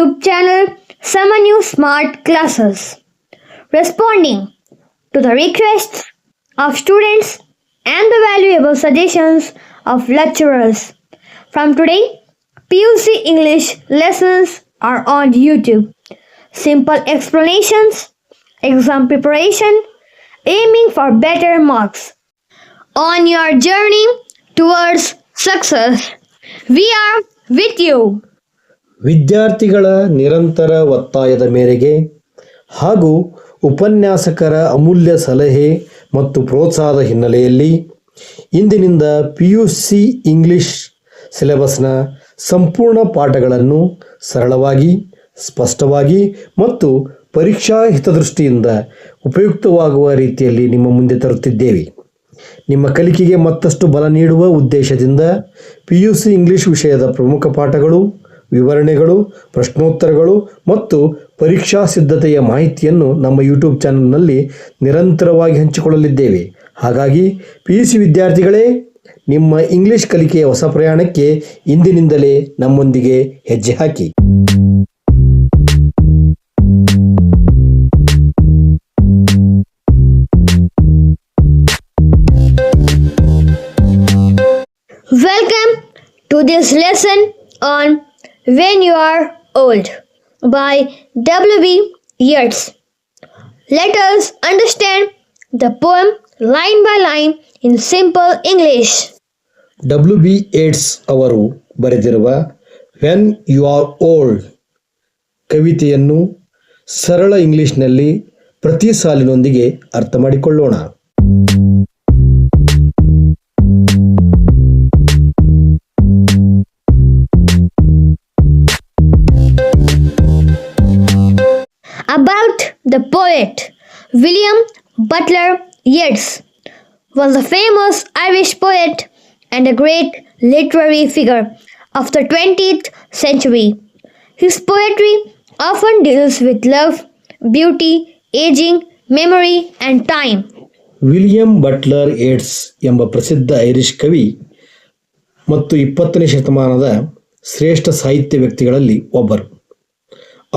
YouTube channel Samanu Smart Classes, responding to the requests of students and the valuable suggestions of lecturers. From today, PUC English lessons are on YouTube. Simple explanations, exam preparation, aiming for better marks. On your journey towards success, we are with you. ವಿದ್ಯಾರ್ಥಿಗಳ ನಿರಂತರ ಒತ್ತಾಯದ ಮೇರೆಗೆ ಹಾಗೂ ಉಪನ್ಯಾಸಕರ ಅಮೂಲ್ಯ ಸಲಹೆ ಮತ್ತು ಪ್ರೋತ್ಸಾಹದ ಹಿನ್ನೆಲೆಯಲ್ಲಿ ಇಂದಿನಿಂದ PUC ಇಂಗ್ಲಿಷ್ ಸಿಲೆಬಸ್ನ ಸಂಪೂರ್ಣ ಪಾಠಗಳನ್ನು ಸರಳವಾಗಿ, ಸ್ಪಷ್ಟವಾಗಿ ಮತ್ತು ಪರೀಕ್ಷಾ ಹಿತದೃಷ್ಟಿಯಿಂದ ಉಪಯುಕ್ತವಾಗುವ ರೀತಿಯಲ್ಲಿ ನಿಮ್ಮ ಮುಂದೆ ತರುತ್ತಿದ್ದೇವೆ. ನಿಮ್ಮ ಕಲಿಕೆಗೆ ಮತ್ತಷ್ಟು ಬಲ ನೀಡುವ ಉದ್ದೇಶದಿಂದ PUC ಇಂಗ್ಲಿಷ್ ವಿಷಯದ ಪ್ರಮುಖ ಪಾಠಗಳು, ವಿವರಣೆಗಳು, ಪ್ರಶ್ನೋತ್ತರಗಳು ಮತ್ತು ಪರೀಕ್ಷಾ ಸಿದ್ಧತೆಯ ಮಾಹಿತಿಯನ್ನು ನಮ್ಮ ಯೂಟ್ಯೂಬ್ ಚಾನಲ್ನಲ್ಲಿ ನಿರಂತರವಾಗಿ ಹಂಚಿಕೊಳ್ಳಲಿದ್ದೇವೆ. ಹಾಗಾಗಿ PUC ವಿದ್ಯಾರ್ಥಿಗಳೇ, ನಿಮ್ಮ ಇಂಗ್ಲಿಷ್ ಕಲಿಕೆಯ ಹೊಸ ಪ್ರಯಾಣಕ್ಕೆ ಇಂದಿನಿಂದಲೇ ನಮ್ಮೊಂದಿಗೆ ಹೆಜ್ಜೆ ಹಾಕಿ. Welcome to this lesson on When You Are Old by W.B. Yeats. Let us understand the poem line by line in simple English. W.B. Yeats ಅವರು ಬರೆದಿರುವ ವೆನ್ ಯು ಆರ್ ಓಲ್ಡ್ ಕವಿತೆಯನ್ನು ಸರಳ ಇಂಗ್ಲಿಷ್ನಲ್ಲಿ ಪ್ರತಿ ಸಾಲಿನೊಂದಿಗೆ ಅರ್ಥ ಮಾಡಿಕೊಳ್ಳೋಣ. About the poet, William Butler Yeats was a famous Irish poet and a great literary figure of the 20th century. His poetry often deals with love, beauty, aging, memory, and time. William Butler Yeats ಎಂಬ ಪ್ರಸಿದ್ಧ Irish ಕವಿ ಮತ್ತು 20ನೇ ಶತಮಾನದ ಶ್ರೇಷ್ಠ ಸಾಹಿತ್ಯ ವ್ಯಕ್ತಿಗಳಲ್ಲಿ ಒಬ್ಬರು.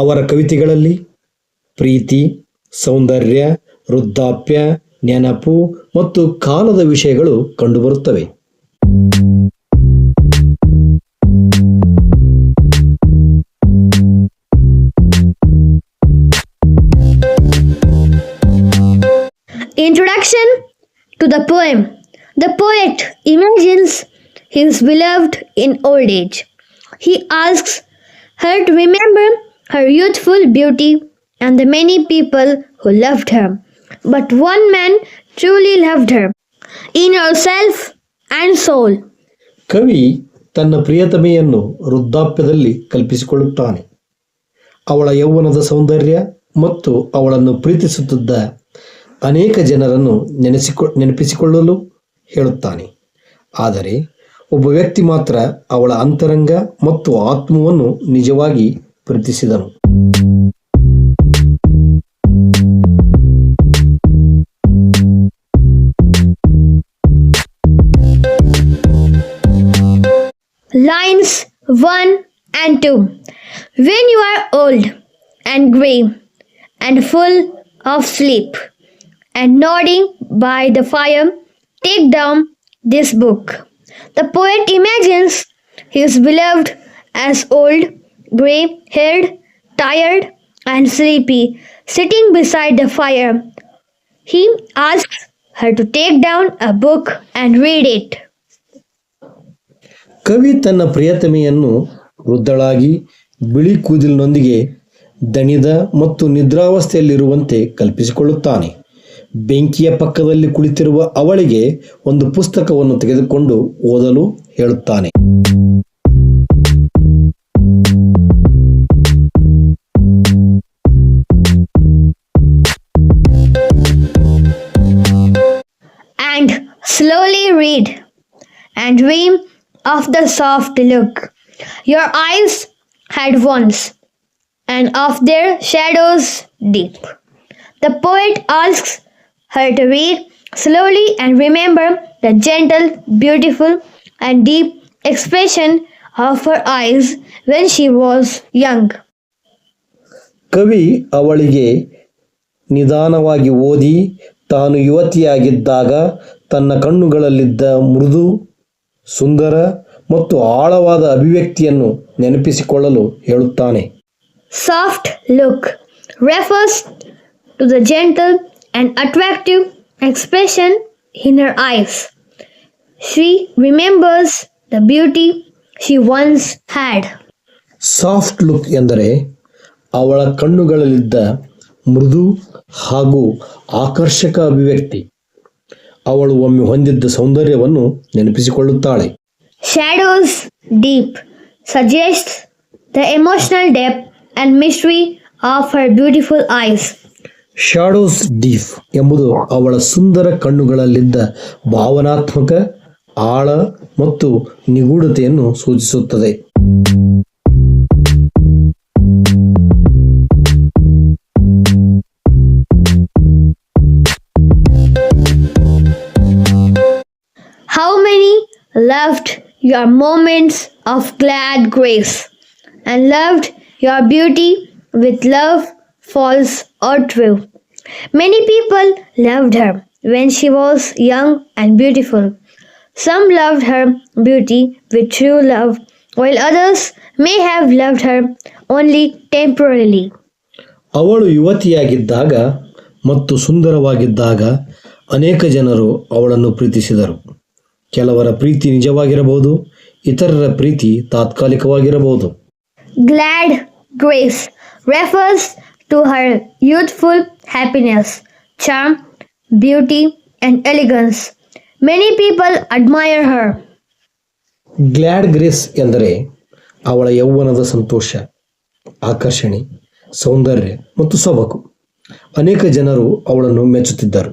ಅವರ ಕವಿತೆಗಳಲ್ಲಿ ಪ್ರೀತಿ, ಸೌಂದರ್ಯ, ವೃದ್ಧಾಪ್ಯ, ನೆನಪು ಮತ್ತು ಕಾಲದ ವಿಷಯಗಳು ಕಂಡುಬರುತ್ತವೆ. Introduction to the poem. The poet imagines his beloved in old age. He asks her to remember her youthful beauty and the many people who loved her. But one man truly loved her, in herself and soul. ಕವಿ ತನ್ನ ಪ್ರಿಯತಮೆಯನ್ನು ವೃದ್ಧಾಪ್ಯದಲ್ಲಿ ಕಲ್ಪಿಸಿಕೊಳ್ಳುತ್ತಾನೆ. ಅವಳ ಯೌವನದ ಸೌಂದರ್ಯ ಮತ್ತು ಅವಳನ್ನು ಪ್ರೀತಿಸುತ್ತಿದ್ದ ಅನೇಕ ಜನರನ್ನು ನೆನಪಿಸಿಕೊಳ್ಳಲು ಹೇಳುತ್ತಾನೆ. ಆದರೆ ಒಬ್ಬ ವ್ಯಕ್ತಿ ಮಾತ್ರ ಅವಳ ಅಂತರಂಗ ಮತ್ತು ಆತ್ಮವನ್ನು ನಿಜವಾಗಿ ಪ್ರೀತಿಸಿದನು. Lines 1 and 2. When you are old and grey and full of sleep and nodding by the fire, take down this book. The poet imagines his beloved as old, grey-haired, tired, and sleepy, sitting beside the fire. He asks her to take down a book and read it. ಕವಿ ತನ್ನ ಪ್ರಿಯತಮೆಯನ್ನು ವೃದ್ಧಳಾಗಿ ಬಿಳಿ ಕೂದಲಿನೊಂದಿಗೆ ದಣಿದ ಮತ್ತು ನಿದ್ರಾವಸ್ಥೆಯಲ್ಲಿರುವಂತೆ ಕಲ್ಪಿಸಿಕೊಳ್ಳುತ್ತಾನೆ. ಬೆಂಕಿಯ ಪಕ್ಕದಲ್ಲಿ ಕುಳಿತಿರುವ ಅವಳಿಗೆ ಒಂದು ಪುಸ್ತಕವನ್ನು ತೆಗೆದುಕೊಂಡು ಓದಲು ಹೇಳುತ್ತಾನೆ. And slowly read and dream of the soft look your eyes had once, and of their shadows deep. The poet asks her to read slowly and remember the gentle, beautiful, and deep expression of her eyes when she was young. ಕವಿ ಅವಳಿಗೆ ನಿಧಾನವಾಗಿ ಓದಿ ತಾನು ಯುವತಿಯಾಗಿದ್ದಾಗ ತನ್ನ ಕಣ್ಣುಗಳಲ್ಲಿದ್ದ ಮೃದು, ಸುಂದರ ಮತ್ತು ಆಳವಾದ ಅಭಿವ್ಯಕ್ತಿಯನ್ನು ನೆನಪಿಸಿಕೊಳ್ಳಲು ಹೇಳುತ್ತಾನೆ. Soft look refers to the gentle and attractive expression in her eyes. She remembers the beauty she once had. Soft look ಎಂದರೆ ಅವಳ ಕಣ್ಣುಗಳಲ್ಲಿದ್ದ ಮೃದು ಹಾಗೂ ಆಕರ್ಷಕ ಅಭಿವ್ಯಕ್ತಿ. ಅವಳು ಒಮ್ಮೆ ಹೊಂದಿದ್ದ ಸೌಂದರ್ಯವನ್ನು ನೆನಪಿಸಿಕೊಳ್ಳುತ್ತಾಳೆ. Shadows deep suggests the emotional depth and mystery of her beautiful eyes. Shadows deep ಎಂಬುದು ಅವಳ ಸುಂದರ ಕಣ್ಣುಗಳಲ್ಲಿದ್ದ ಭಾವನಾತ್ಮಕ ಆಳ ಮತ್ತು ನಿಗೂಢತೆಯನ್ನು ಸೂಚಿಸುತ್ತದೆ. How many loved your moments of glad grace and loved your beauty with love false or true. Many people loved her when she was young and beautiful. Some loved her beauty with true love, while others may have loved her only temporarily. ಅವಳು ಯುವತಿಯಾಗಿದ್ದಾಗ ಮತ್ತು ಸುಂದರವಾಗಿದ್ದಾಗ ಅನೇಕ ಜನರು ಅವಳನ್ನು ಪ್ರೀತಿಸಿದರು. ಕೆಲವರ ಪ್ರೀತಿ ನಿಜವಾಗಿರಬಹುದು, ಇತರರ ಪ್ರೀತಿ ತಾತ್ಕಾಲಿಕವಾಗಿರಬಹುದು. Glad grace refers to her youthful happiness, charm, beauty, and elegance. Many people admire her. Glad grace ಎಂದರೆ ಅವಳ ಯೌವನದ ಸಂತೋಷ, ಆಕರ್ಷಣೆ, ಸೌಂದರ್ಯ ಮತ್ತು ಸೊಬಗು. ಅನೇಕ ಜನರು ಅವಳನ್ನು ಮೆಚ್ಚುತ್ತಿದ್ದರು.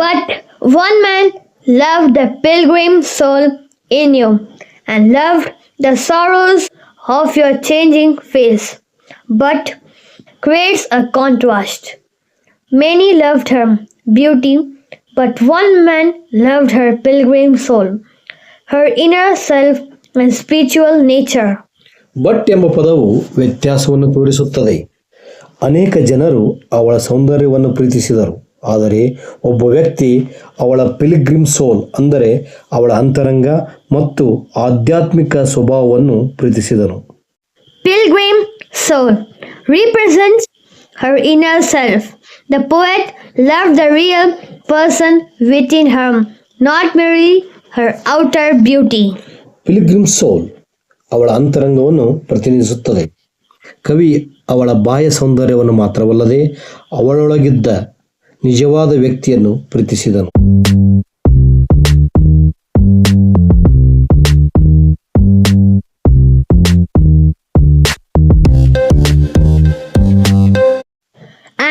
But one man loved the pilgrim soul in you and loved the sorrows of your changing face, but creates a contrast. Many loved her beauty, but one man loved her pilgrim soul, her inner self and spiritual nature. But ಎಂಬ ಪದವು ವ್ಯತ್ಯಾಸವನ್ನು ತೋರಿಸುತ್ತದೆ. ಅನೇಕ ಜನರು ಅವಳ ಸೌಂದರ್ಯವನ್ನು ಪ್ರೀತಿಸಿದರು, ಆದರೆ ಒಬ್ಬ ವ್ಯಕ್ತಿ ಅವಳ ಪಿಲ್ಗ್ರಿಮ್ ಸೋಲ್ ಅಂದರೆ ಅವಳ ಅಂತರಂಗ ಮತ್ತು ಆಧ್ಯಾತ್ಮಿಕ ಸ್ವಭಾವವನ್ನು ಪ್ರೀತಿಸಿದನು. Pilgrim soul represents her inner self. The poet loved the real person within her, not merely her outer beauty. Pilgrim soul ಅವಳ ಅಂತರಂಗವನ್ನು ಪ್ರತಿನಿಧಿಸುತ್ತದೆ. ಕವಿ ಅವಳ ಬಾಹ್ಯ ಸೌಂದರ್ಯವನ್ನು ಮಾತ್ರವಲ್ಲದೆ ಅವಳೊಳಗಿದ್ದ ನಿಜವಾದ ವ್ಯಕ್ತಿಯನ್ನು ಪ್ರೀತಿಸಿದನು.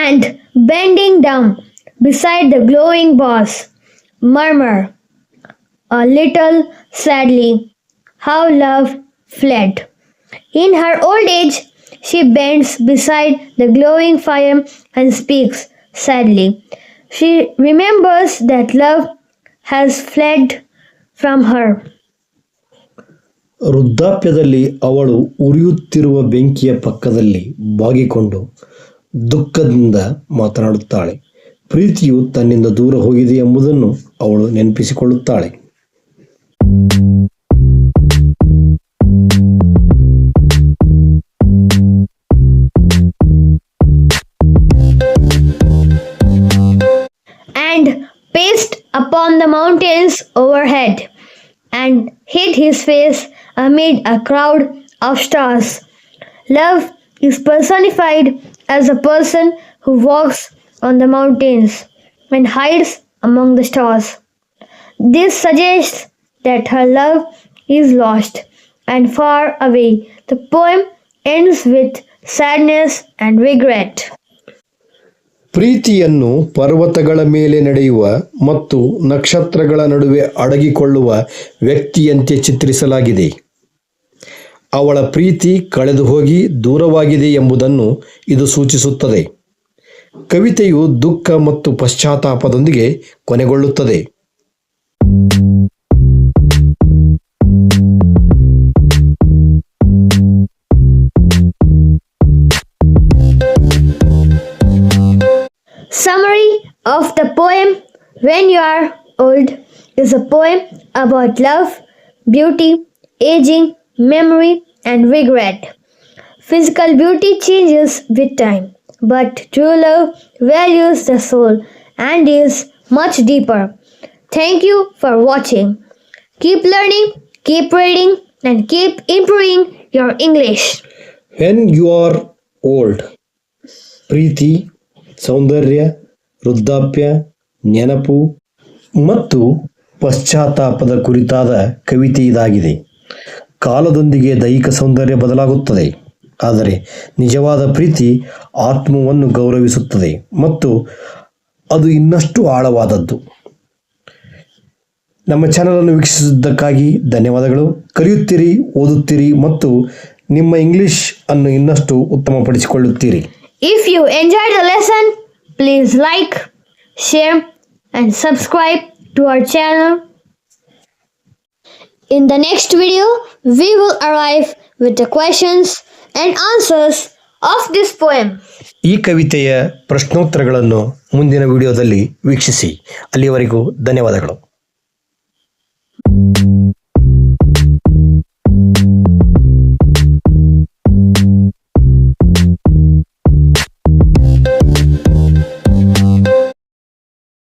And bending down beside the glowing boss, murmur a little sadly how love fled. In her old age, she bends beside the glowing fire and speaks sadly. She remembers that love has fled from her. ವೃದ್ಧಾಪ್ಯದಲ್ಲಿ ಅವಳು ಉರಿಯುತ್ತಿರುವ ಬೆಂಕಿಯ ಪಕ್ಕದಲ್ಲಿ ಬಾಗಿಕೊಂಡು ದುಃಖದಿಂದ ಮಾತನಾಡುತ್ತಾಳೆ. ಪ್ರೀತಿಯು ತನ್ನಿಂದ ದೂರ ಹೋಗಿದೆ ಎಂಬುದನ್ನು ಅವಳು ನೆನಪಿಸಿಕೊಳ್ಳುತ್ತಾಳೆ. And paced upon the mountains overhead, and hid his face amid a crowd of stars. Love is personified as a person who walks on the mountains and hides among the stars. This suggests that her love is lost and far away. The poem ends with sadness and regret. ಪ್ರೀತಿಯನ್ನು ಪರ್ವತಗಳ ಮೇಲೆ ನಡೆಯುವ ಮತ್ತು ನಕ್ಷತ್ರಗಳ ನಡುವೆ ಅಡಗಿಕೊಳ್ಳುವ ವ್ಯಕ್ತಿಯಂತೆ ಚಿತ್ರಿಸಲಾಗಿದೆ. ಅವಳ ಪ್ರೀತಿ ಕಳೆದು ಹೋಗಿ ದೂರವಾಗಿದೆ ಎಂಬುದನ್ನು ಇದು ಸೂಚಿಸುತ್ತದೆ. ಕವಿತೆಯು ದುಃಖ ಮತ್ತು ಪಶ್ಚಾತ್ತಾಪದೊಂದಿಗೆ ಕೊನೆಗೊಳ್ಳುತ್ತದೆ. Summary of the poem When You Are Old is a poem about love, beauty, aging, memory, and regret. Physical beauty changes with time, but true love values the soul and is much deeper. Thank you for watching. Keep learning, keep reading, and keep improving your English. When you are old. ಪ್ರೀತಿ, ಸೌಂದರ್ಯ, ವೃದ್ಧಾಪ್ಯ, ನೆನಪು ಮತ್ತು ಪಶ್ಚಾತ್ತಾಪದ ಕುರಿತಾದ ಕವಿತೆ ಇದಾಗಿದೆ. ಕಾಲದೊಂದಿಗೆ ದೈಹಿಕ ಸೌಂದರ್ಯ ಬದಲಾಗುತ್ತದೆ, ಆದರೆ ನಿಜವಾದ ಪ್ರೀತಿ ಆತ್ಮವನ್ನು ಗೌರವಿಸುತ್ತದೆ ಮತ್ತು ಅದು ಇನ್ನಷ್ಟು ಆಳವಾದದ್ದು. ನಮ್ಮ ಚಾನಲನ್ನು ವೀಕ್ಷಿಸಿದ್ದಕ್ಕಾಗಿ ಧನ್ಯವಾದಗಳು. ಕಲಿಯುತ್ತೀರಿ, ಓದುತ್ತೀರಿ ಮತ್ತು ನಿಮ್ಮ ಇಂಗ್ಲಿಷ್ ಅನ್ನು ಇನ್ನಷ್ಟು ಉತ್ತಮಪಡಿಸಿಕೊಳ್ಳುತ್ತೀರಿ. If you enjoyed the lesson, please like, share, and subscribe to our channel. In the next video, we will arrive with the questions and answers of this poem. ಈ ಕವಿತೆಯ ಪ್ರಶ್ನೋತ್ತರಗಳನ್ನು ಮುಂದಿನ ವಿಡಿಯೋದಲ್ಲಿ ವೀಕ್ಷಿಸಿ. ಅಲ್ಲಿಯವರೆಗೂ ಧನ್ಯವಾದಗಳು.